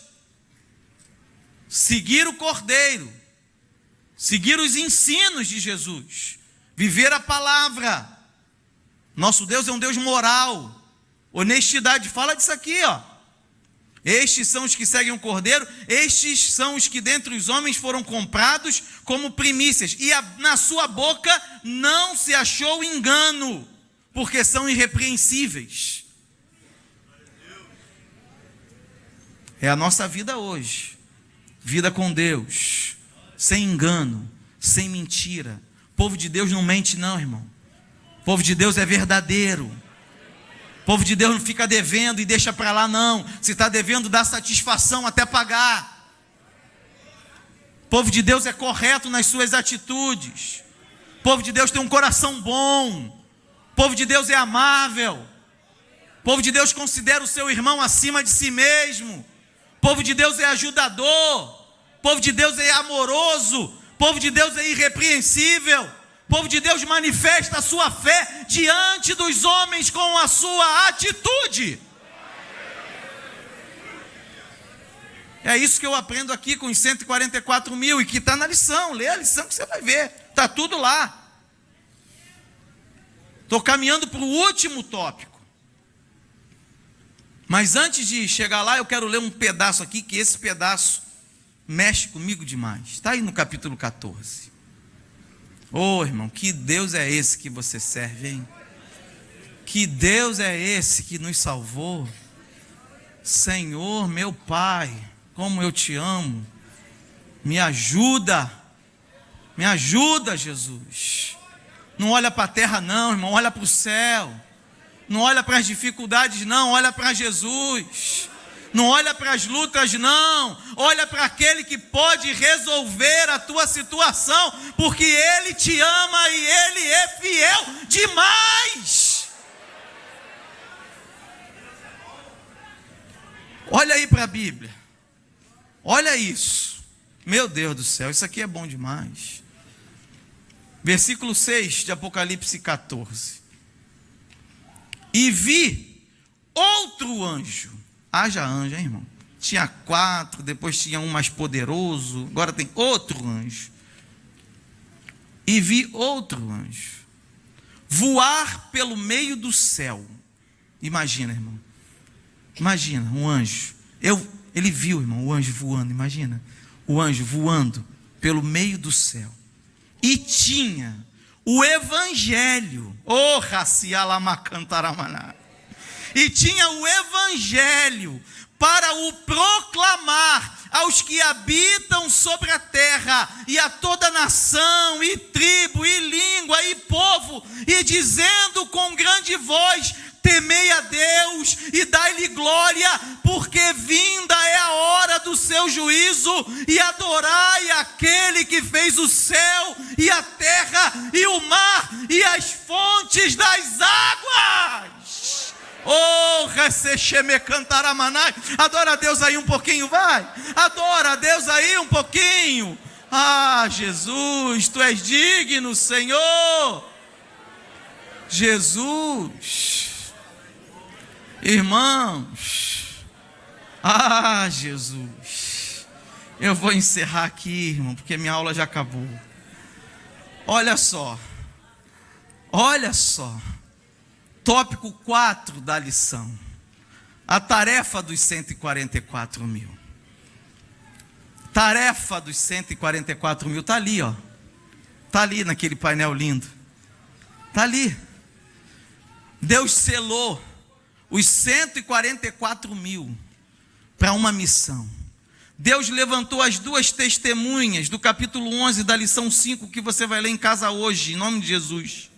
Seguir o Cordeiro, seguir os ensinos de Jesus, viver a palavra. Nosso Deus é um Deus moral, honestidade. Fala disso aqui, ó. Estes são os que seguem o Cordeiro, estes são os que dentre os homens foram comprados como primícias, e na sua boca não se achou engano, porque são irrepreensíveis. É a nossa vida hoje, vida com Deus, sem engano, sem mentira. O povo de Deus não mente não, irmão. O povo de Deus é verdadeiro. O povo de Deus não fica devendo e deixa para lá, não. Se está devendo, dá satisfação até pagar. O povo de Deus é correto nas suas atitudes. O povo de Deus tem um coração bom. O povo de Deus é amável. O povo de Deus considera o seu irmão acima de si mesmo. O povo de Deus é ajudador. O povo de Deus é amoroso. O povo de Deus é irrepreensível. O povo de Deus manifesta a sua fé diante dos homens com a sua atitude. É isso que eu aprendo aqui com os 144 mil e que está na lição. Lê a lição que você vai ver. Está tudo lá. Estou caminhando para o último tópico. Mas antes de chegar lá, eu quero ler um pedaço aqui, que esse pedaço mexe comigo demais. Está aí no capítulo 14. Ô, irmão, que Deus é esse que você serve, hein? Que Deus é esse que nos salvou? Senhor, meu Pai, como eu te amo. Me ajuda, Jesus. Não olha para a terra não, irmão, olha para o céu. Não olha para as dificuldades não, olha para Jesus. Não olha para as lutas não, olha para aquele que pode resolver a tua situação, porque Ele te ama e Ele é fiel demais. Olha aí para a Bíblia, olha isso, meu Deus do céu, isso aqui é bom demais. Versículo 6 de Apocalipse 14. E vi outro anjo. Haja anjo, hein, irmão? Tinha 4, depois tinha um mais poderoso, agora tem outro anjo. E vi outro anjo voar pelo meio do céu. Imagina, irmão. Imagina, um anjo. Ele viu, irmão, o anjo voando, imagina. O anjo voando pelo meio do céu. E tinha o evangelho. Oh, Racialamacantaramaná. E tinha o evangelho para o proclamar aos que habitam sobre a terra, e a toda nação, e tribo, e língua, e povo, e dizendo com grande voz: temei a Deus e dai-lhe glória, porque vinda é a hora do seu juízo, e adorai aquele que fez o céu, e a terra, e o mar, e as fontes das águas. Oh, recexeme cantaramanai. Adora a Deus aí um pouquinho, vai. Adora a Deus aí um pouquinho. Ah, Jesus, tu és digno, Senhor. Jesus. Irmãos. Ah, Jesus. Eu vou encerrar aqui, irmão, porque minha aula já acabou. Olha só. Olha só. Tópico 4 da lição. A tarefa dos 144 mil. Tarefa dos 144 mil. Está ali, ó. Está ali naquele painel lindo. Está ali. Deus selou os 144 mil para uma missão. Deus levantou as 2 testemunhas do capítulo 11 da lição 5, que você vai ler em casa hoje, em nome de Jesus.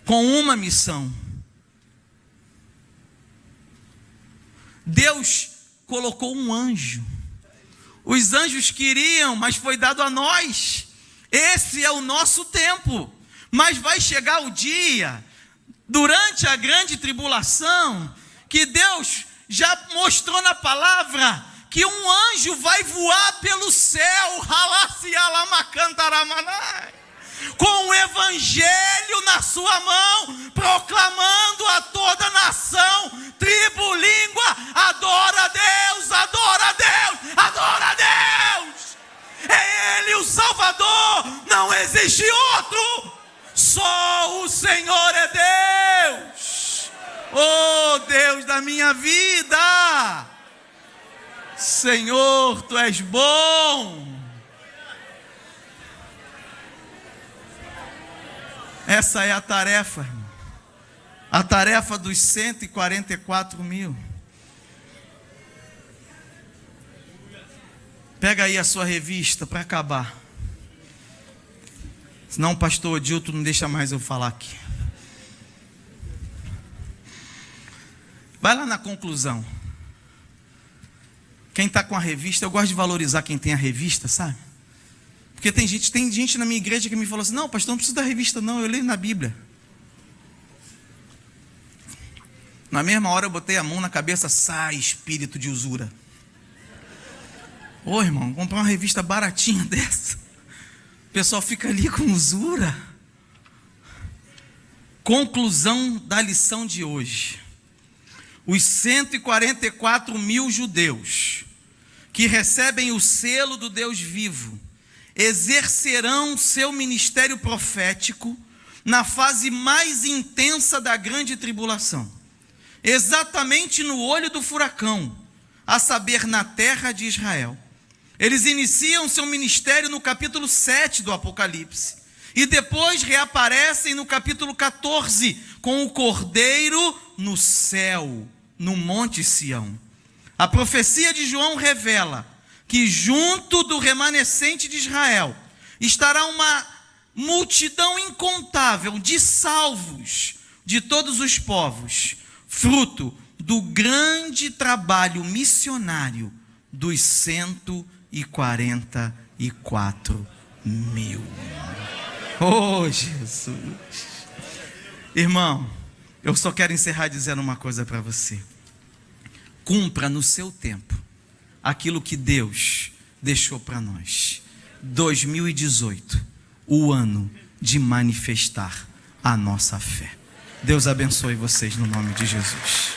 Com uma missão. Deus colocou um anjo. Os anjos queriam, mas foi dado a nós. Esse é o nosso tempo. Mas vai chegar o dia, durante a grande tribulação, que Deus já mostrou na palavra, que um anjo vai voar pelo céu, com o evangelho na sua mão, proclamando a toda nação, tribo, língua: adora a Deus, adora a Deus, adora a Deus. É Ele o Salvador, não existe outro, só o Senhor é Deus. Oh, Deus da minha vida, Senhor, tu és bom. Essa é a tarefa, irmão. A tarefa dos 144 mil. Pega aí a sua revista para acabar. Senão o pastor Odilton não deixa mais eu falar aqui. Vai lá na conclusão. Quem está com a revista, eu gosto de valorizar quem tem a revista, sabe? Porque tem gente na minha igreja que me falou assim: não, pastor, não precisa da revista não, eu leio na Bíblia. Na mesma hora eu botei a mão na cabeça: sai, espírito de usura. Ô irmão, comprar uma revista baratinha dessa, o pessoal fica ali com usura. Conclusão da lição de hoje: os 144 mil judeus que recebem o selo do Deus vivo exercerão seu ministério profético na fase mais intensa da grande tribulação, exatamente no olho do furacão, a saber, na terra de Israel. Eles iniciam seu ministério no capítulo 7 do Apocalipse e depois reaparecem no capítulo 14 com o Cordeiro no céu, no Monte Sião. A profecia de João revela que junto do remanescente de Israel estará uma multidão incontável de salvos de todos os povos, fruto do grande trabalho missionário dos 144 mil. Oh, Jesus! Irmão, eu só quero encerrar dizendo uma coisa para você: cumpra no seu tempo aquilo que Deus deixou para nós. 2018, o ano de manifestar a nossa fé. Deus abençoe vocês no nome de Jesus.